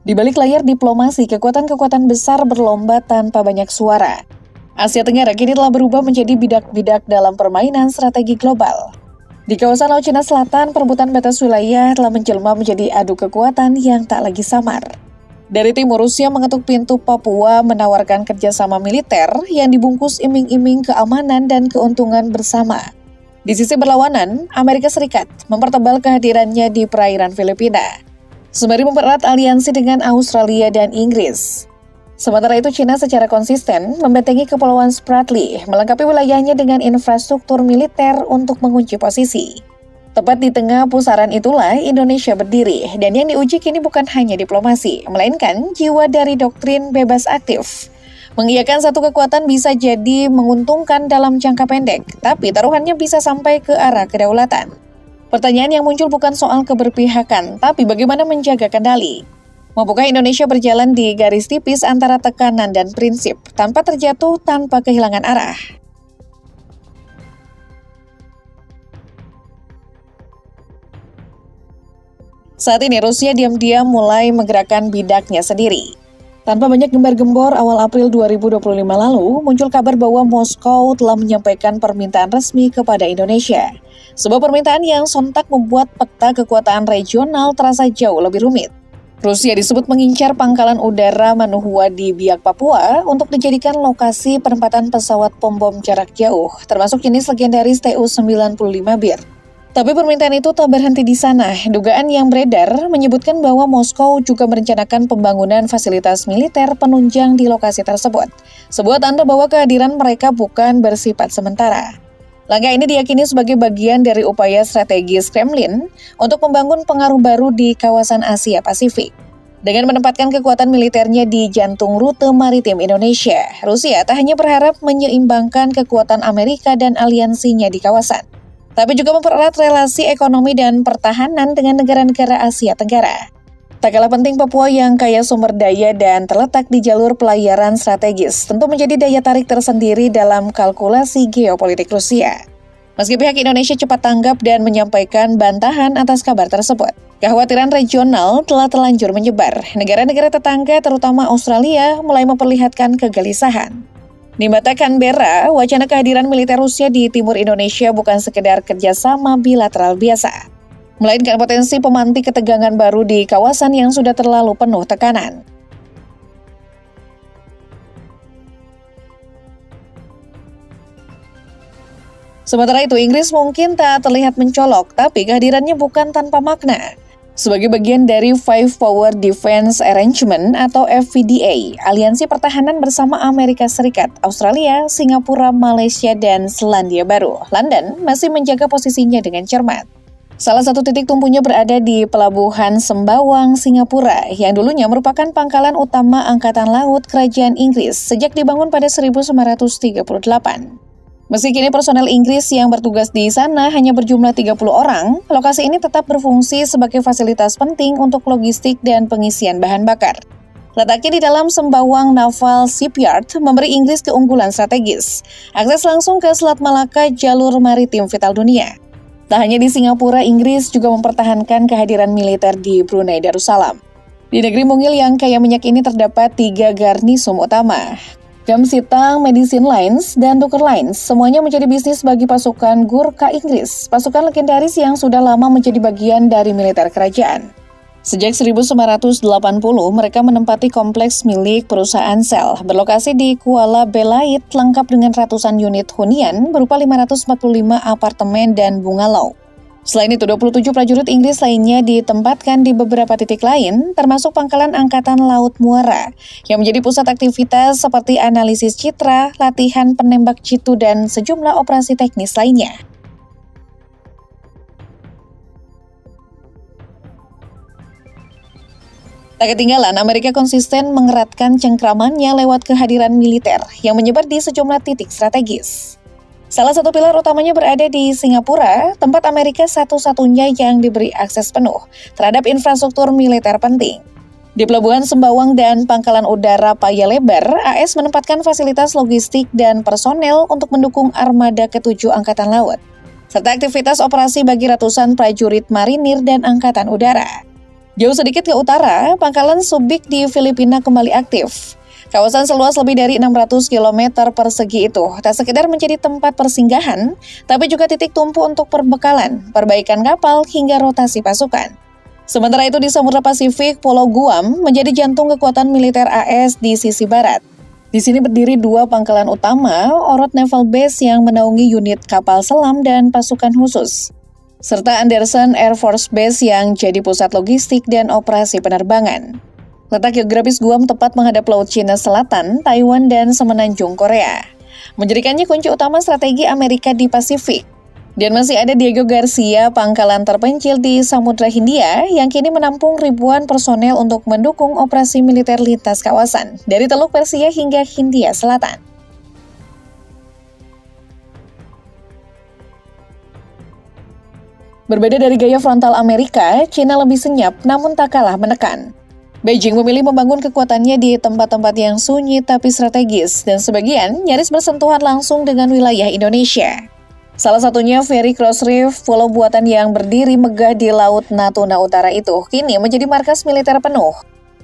Di balik layar diplomasi, kekuatan-kekuatan besar berlomba tanpa banyak suara. Asia Tenggara kini telah berubah menjadi bidak-bidak dalam permainan strategi global. Di kawasan Laut Cina Selatan, perebutan batas wilayah telah menjelma menjadi adu kekuatan yang tak lagi samar. Dari timur, Rusia mengetuk pintu Papua menawarkan kerjasama militer yang dibungkus iming-iming keamanan dan keuntungan bersama. Di sisi berlawanan, Amerika Serikat mempertebal kehadirannya di perairan Filipina, sembari mempererat aliansi dengan Australia dan Inggris. Sementara itu, China secara konsisten membentengi Kepulauan Spratly, melengkapi wilayahnya dengan infrastruktur militer untuk mengunci posisi. Tepat di tengah pusaran itulah Indonesia berdiri, dan yang diuji kini bukan hanya diplomasi, melainkan jiwa dari doktrin bebas aktif. Mengiyakan satu kekuatan bisa jadi menguntungkan dalam jangka pendek, tapi taruhannya bisa sampai ke arah kedaulatan. Pertanyaan yang muncul bukan soal keberpihakan, tapi bagaimana menjaga kendali. Mampukah Indonesia berjalan di garis tipis antara tekanan dan prinsip, tanpa terjatuh, tanpa kehilangan arah? Saat ini Rusia diam-diam mulai menggerakkan bidaknya sendiri. Tanpa banyak gembar-gembor, awal April 2025 lalu, muncul kabar bahwa Moskow telah menyampaikan permintaan resmi kepada Indonesia. Sebuah permintaan yang sontak membuat peta kekuatan regional terasa jauh lebih rumit. Rusia disebut mengincar pangkalan udara Manuhwa di Biak, Papua untuk dijadikan lokasi penempatan pesawat pembom jarak jauh, termasuk jenis legendaris Tu-95Bir. Tapi permintaan itu tak berhenti di sana. Dugaan yang beredar menyebutkan bahwa Moskow juga merencanakan pembangunan fasilitas militer penunjang di lokasi tersebut. Sebuah tanda bahwa kehadiran mereka bukan bersifat sementara. Langkah ini diyakini sebagai bagian dari upaya strategis Kremlin untuk membangun pengaruh baru di kawasan Asia Pasifik. Dengan menempatkan kekuatan militernya di jantung rute maritim Indonesia, Rusia tak hanya berharap menyeimbangkan kekuatan Amerika dan aliansinya di kawasan, tapi juga mempererat relasi ekonomi dan pertahanan dengan negara-negara Asia Tenggara. Tak kalah penting, Papua yang kaya sumber daya dan terletak di jalur pelayaran strategis tentu menjadi daya tarik tersendiri dalam kalkulasi geopolitik Rusia. Meski pihak Indonesia cepat tanggap dan menyampaikan bantahan atas kabar tersebut, kekhawatiran regional telah terlanjur menyebar. Negara-negara tetangga, terutama Australia, mulai memperlihatkan kegelisahan. Di mata Canberra, wacana kehadiran militer Rusia di timur Indonesia bukan sekedar kerjasama bilateral biasa, melainkan potensi pemantik ketegangan baru di kawasan yang sudah terlalu penuh tekanan. Sementara itu, Inggris mungkin tak terlihat mencolok, tapi kehadirannya bukan tanpa makna. Sebagai bagian dari Five Power Defense Arrangement atau FPDA, aliansi pertahanan bersama Amerika Serikat, Australia, Singapura, Malaysia, dan Selandia Baru, London masih menjaga posisinya dengan cermat. Salah satu titik tumpunya berada di Pelabuhan Sembawang, Singapura, yang dulunya merupakan pangkalan utama Angkatan Laut Kerajaan Inggris sejak dibangun pada 1938. Meski kini personel Inggris yang bertugas di sana hanya berjumlah 30 orang, lokasi ini tetap berfungsi sebagai fasilitas penting untuk logistik dan pengisian bahan bakar. Letaknya di dalam Sembawang Naval Shipyard memberi Inggris keunggulan strategis, akses langsung ke Selat Malaka, jalur maritim vital dunia. Tak hanya di Singapura, Inggris juga mempertahankan kehadiran militer di Brunei Darussalam. Di negeri mungil yang kaya minyak ini terdapat 3 garnisun utama, Gamsitang, Medicine Lines, dan Docker Lines, semuanya menjadi bisnis bagi pasukan Gurkha Inggris, pasukan legendaris yang sudah lama menjadi bagian dari militer kerajaan. Sejak 1980, mereka menempati kompleks milik perusahaan Shell, berlokasi di Kuala Belait, lengkap dengan ratusan unit hunian berupa 545 apartemen dan bungalow. Selain itu, 27 prajurit Inggris lainnya ditempatkan di beberapa titik lain, termasuk pangkalan Angkatan Laut Muara, yang menjadi pusat aktivitas seperti analisis citra, latihan penembak jitu, dan sejumlah operasi teknis lainnya. Tak ketinggalan, Amerika konsisten mengeratkan cengkramannya lewat kehadiran militer yang menyebar di sejumlah titik strategis. Salah satu pilar utamanya berada di Singapura, tempat Amerika satu-satunya yang diberi akses penuh terhadap infrastruktur militer penting. Di Pelabuhan Sembawang dan Pangkalan Udara Paya Lebar, AS menempatkan fasilitas logistik dan personel untuk mendukung armada ke-7 Angkatan Laut, serta aktivitas operasi bagi ratusan prajurit marinir dan Angkatan Udara. Jauh sedikit ke utara, pangkalan Subic di Filipina kembali aktif. Kawasan seluas lebih dari 600 km persegi itu tak sekedar menjadi tempat persinggahan, tapi juga titik tumpu untuk perbekalan, perbaikan kapal, hingga rotasi pasukan. Sementara itu di Samudra Pasifik, Pulau Guam menjadi jantung kekuatan militer AS di sisi barat. Di sini berdiri dua pangkalan utama, Orot Naval Base yang menaungi unit kapal selam dan pasukan khusus, serta Anderson Air Force Base yang jadi pusat logistik dan operasi penerbangan. Letak geografis Guam tepat menghadap Laut Cina Selatan, Taiwan, dan Semenanjung Korea, menjadikannya kunci utama strategi Amerika di Pasifik. Dan masih ada Diego Garcia, pangkalan terpencil di Samudra Hindia yang kini menampung ribuan personel untuk mendukung operasi militer lintas kawasan, dari Teluk Persia hingga Hindia Selatan. Berbeda dari gaya frontal Amerika, China lebih senyap namun tak kalah menekan. Beijing memilih membangun kekuatannya di tempat-tempat yang sunyi tapi strategis, dan sebagian nyaris bersentuhan langsung dengan wilayah Indonesia. Salah satunya Ferry Cross Reef, pulau buatan yang berdiri megah di Laut Natuna Utara itu, kini menjadi markas militer penuh.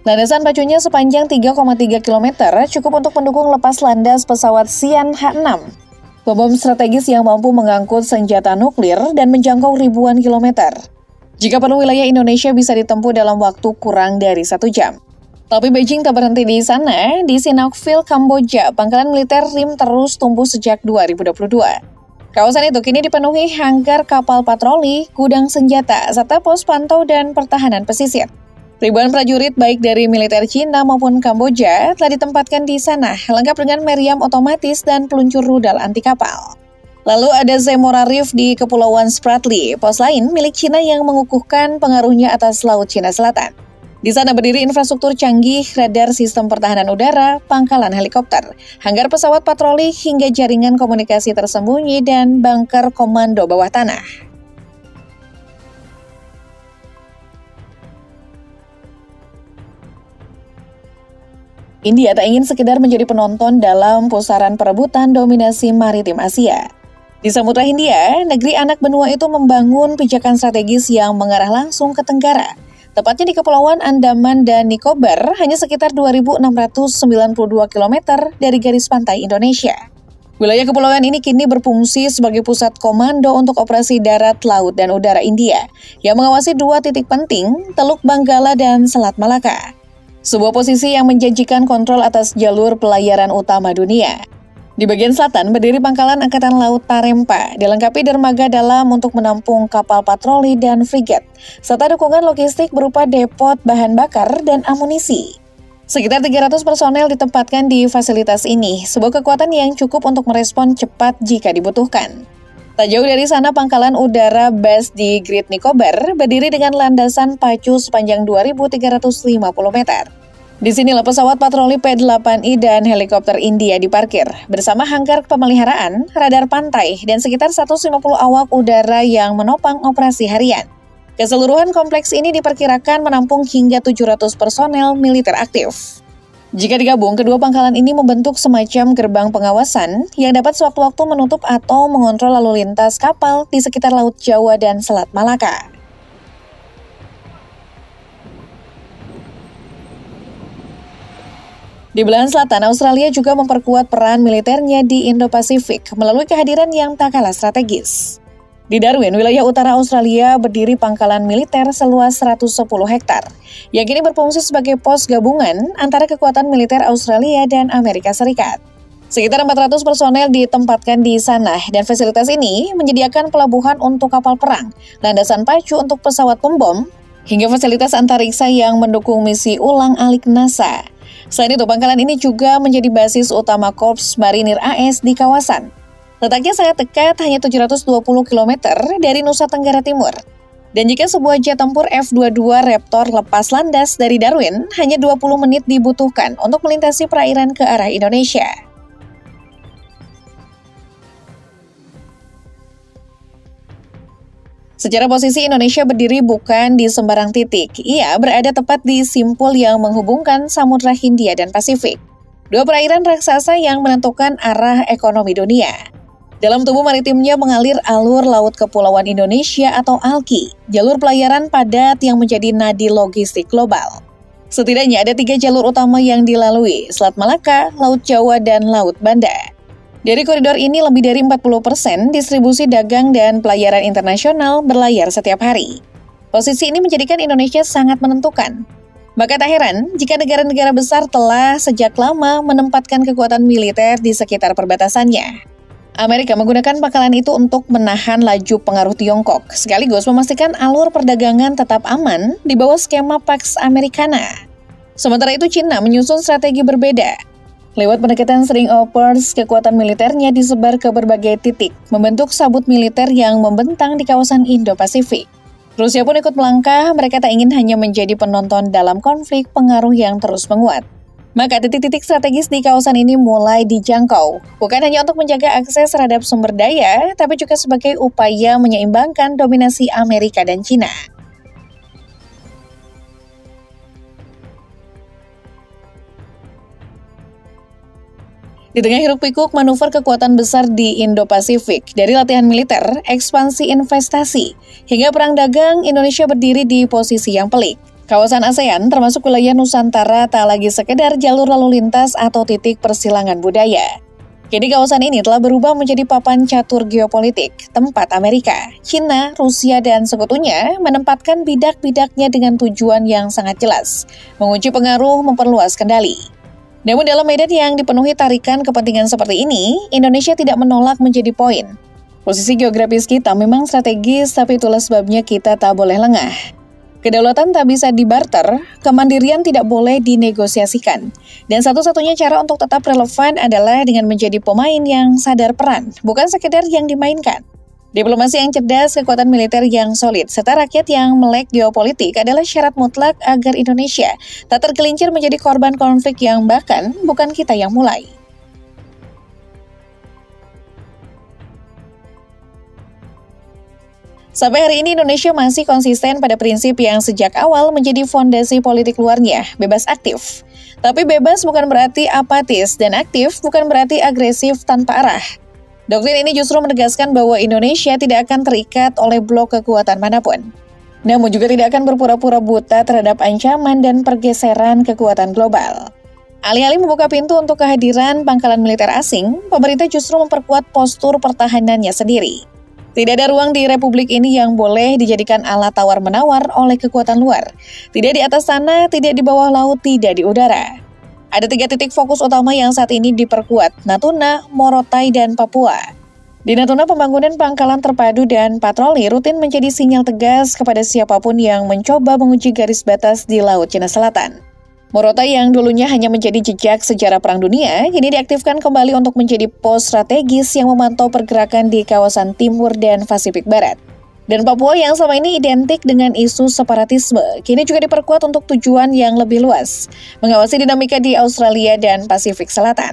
Landasan pacunya sepanjang 3,3 km cukup untuk mendukung lepas landas pesawat Xi'an H6. Bom strategis yang mampu mengangkut senjata nuklir dan menjangkau ribuan kilometer. Jika perlu, wilayah Indonesia bisa ditempuh dalam waktu kurang dari 1 jam. Tapi Beijing tak berhenti di sana. Di Sihanoukville, Kamboja, pangkalan militer RIM terus tumbuh sejak 2022. Kawasan itu kini dipenuhi hanggar kapal patroli, gudang senjata, serta pos pantau dan pertahanan pesisir. Ribuan prajurit baik dari militer Cina maupun Kamboja telah ditempatkan di sana, lengkap dengan meriam otomatis dan peluncur rudal anti kapal. Lalu ada Zemora Reef di Kepulauan Spratly, pos lain milik Cina yang mengukuhkan pengaruhnya atas Laut Cina Selatan. Di sana berdiri infrastruktur canggih, radar sistem pertahanan udara, pangkalan helikopter, hanggar pesawat patroli, hingga jaringan komunikasi tersembunyi dan bunker komando bawah tanah. India tak ingin sekedar menjadi penonton dalam pusaran perebutan dominasi maritim Asia. Di Samudra Hindia, negeri anak benua itu membangun pijakan strategis yang mengarah langsung ke Tenggara. Tepatnya di Kepulauan Andaman dan Nicobar, hanya sekitar 2.692 km dari garis pantai Indonesia. Wilayah kepulauan ini kini berfungsi sebagai pusat komando untuk operasi darat, laut, dan udara India, yang mengawasi 2 titik penting, Teluk Benggala dan Selat Malaka. Sebuah posisi yang menjanjikan kontrol atas jalur pelayaran utama dunia. Di bagian selatan berdiri pangkalan Angkatan Laut Tarempa, dilengkapi dermaga dalam untuk menampung kapal patroli dan frigat, serta dukungan logistik berupa depot bahan bakar dan amunisi. Sekitar 300 personel ditempatkan di fasilitas ini, sebuah kekuatan yang cukup untuk merespon cepat jika dibutuhkan. Tak jauh dari sana pangkalan udara Base di Great Nicobar berdiri dengan landasan pacu sepanjang 2.350 meter. Di sinilah pesawat patroli P-8I dan helikopter India diparkir, bersama hanggar pemeliharaan, radar pantai, dan sekitar 150 awak udara yang menopang operasi harian. Keseluruhan kompleks ini diperkirakan menampung hingga 700 personel militer aktif. Jika digabung, kedua pangkalan ini membentuk semacam gerbang pengawasan yang dapat sewaktu-waktu menutup atau mengontrol lalu lintas kapal di sekitar Laut Jawa dan Selat Malaka. Di belahan selatan, Australia juga memperkuat peran militernya di Indo-Pasifik melalui kehadiran yang tak kalah strategis. Di Darwin, wilayah utara Australia, berdiri pangkalan militer seluas 110 hektar, yang kini berfungsi sebagai pos gabungan antara kekuatan militer Australia dan Amerika Serikat. Sekitar 400 personel ditempatkan di sana, dan fasilitas ini menyediakan pelabuhan untuk kapal perang, landasan pacu untuk pesawat pembom, hingga fasilitas antariksa yang mendukung misi ulang-alik NASA. Selain itu, pangkalan ini juga menjadi basis utama Korps Marinir AS di kawasan. Letaknya sangat dekat, hanya 720 km dari Nusa Tenggara Timur. Dan jika sebuah jet tempur F-22 Raptor lepas landas dari Darwin, hanya 20 menit dibutuhkan untuk melintasi perairan ke arah Indonesia. Secara posisi, Indonesia berdiri bukan di sembarang titik. Ia berada tepat di simpul yang menghubungkan Samudra Hindia dan Pasifik. Dua perairan raksasa yang menentukan arah ekonomi dunia. Dalam tubuh maritimnya mengalir alur Laut Kepulauan Indonesia atau ALKI, jalur pelayaran padat yang menjadi nadi logistik global. Setidaknya ada 3 jalur utama yang dilalui, Selat Malaka, Laut Jawa, dan Laut Banda. Dari koridor ini lebih dari 40% distribusi dagang dan pelayaran internasional berlayar setiap hari. Posisi ini menjadikan Indonesia sangat menentukan. Maka tak heran jika negara-negara besar telah sejak lama menempatkan kekuatan militer di sekitar perbatasannya. Amerika menggunakan pangkalan itu untuk menahan laju pengaruh Tiongkok, sekaligus memastikan alur perdagangan tetap aman di bawah skema Pax Americana. Sementara itu China menyusun strategi berbeda. Lewat pendekatan string of pearls, kekuatan militernya disebar ke berbagai titik, membentuk sabut militer yang membentang di kawasan Indo-Pasifik. Rusia pun ikut melangkah, mereka tak ingin hanya menjadi penonton dalam konflik pengaruh yang terus menguat. Maka titik-titik strategis di kawasan ini mulai dijangkau, bukan hanya untuk menjaga akses terhadap sumber daya, tapi juga sebagai upaya menyeimbangkan dominasi Amerika dan China. Di tengah hiruk-pikuk manuver kekuatan besar di Indo-Pasifik, dari latihan militer, ekspansi investasi, hingga perang dagang, Indonesia berdiri di posisi yang pelik. Kawasan ASEAN, termasuk wilayah Nusantara, tak lagi sekedar jalur lalu lintas atau titik persilangan budaya. Kini kawasan ini telah berubah menjadi papan catur geopolitik, tempat Amerika, China, Rusia, dan sekutunya menempatkan bidak-bidaknya dengan tujuan yang sangat jelas, mengunci pengaruh, memperluas kendali. Namun dalam medan yang dipenuhi tarikan kepentingan seperti ini, Indonesia tidak menolak menjadi poin. Posisi geografis kita memang strategis, tapi itulah sebabnya kita tak boleh lengah. Kedaulatan tak bisa dibarter, kemandirian tidak boleh dinegosiasikan. Dan satu-satunya cara untuk tetap relevan adalah dengan menjadi pemain yang sadar peran, bukan sekedar yang dimainkan. Diplomasi yang cerdas, kekuatan militer yang solid, serta rakyat yang melek geopolitik adalah syarat mutlak agar Indonesia tak tergelincir menjadi korban konflik yang bahkan bukan kita yang mulai. Sampai hari ini Indonesia masih konsisten pada prinsip yang sejak awal menjadi fondasi politik luarnya, bebas aktif. Tapi bebas bukan berarti apatis dan aktif bukan berarti agresif tanpa arah. Doktrin ini justru menegaskan bahwa Indonesia tidak akan terikat oleh blok kekuatan manapun. Namun juga tidak akan berpura-pura buta terhadap ancaman dan pergeseran kekuatan global. Alih-alih membuka pintu untuk kehadiran pangkalan militer asing, pemerintah justru memperkuat postur pertahanannya sendiri. Tidak ada ruang di republik ini yang boleh dijadikan alat tawar-menawar oleh kekuatan luar. Tidak di atas tanah, tidak di bawah laut, tidak di udara. Ada 3 titik fokus utama yang saat ini diperkuat, Natuna, Morotai, dan Papua. Di Natuna, pembangunan pangkalan terpadu dan patroli rutin menjadi sinyal tegas kepada siapapun yang mencoba menguji garis batas di Laut Cina Selatan. Morotai yang dulunya hanya menjadi jejak sejarah Perang Dunia, kini diaktifkan kembali untuk menjadi pos strategis yang memantau pergerakan di kawasan Timur dan Pasifik Barat. Dan Papua yang selama ini identik dengan isu separatisme, kini juga diperkuat untuk tujuan yang lebih luas, mengawasi dinamika di Australia dan Pasifik Selatan.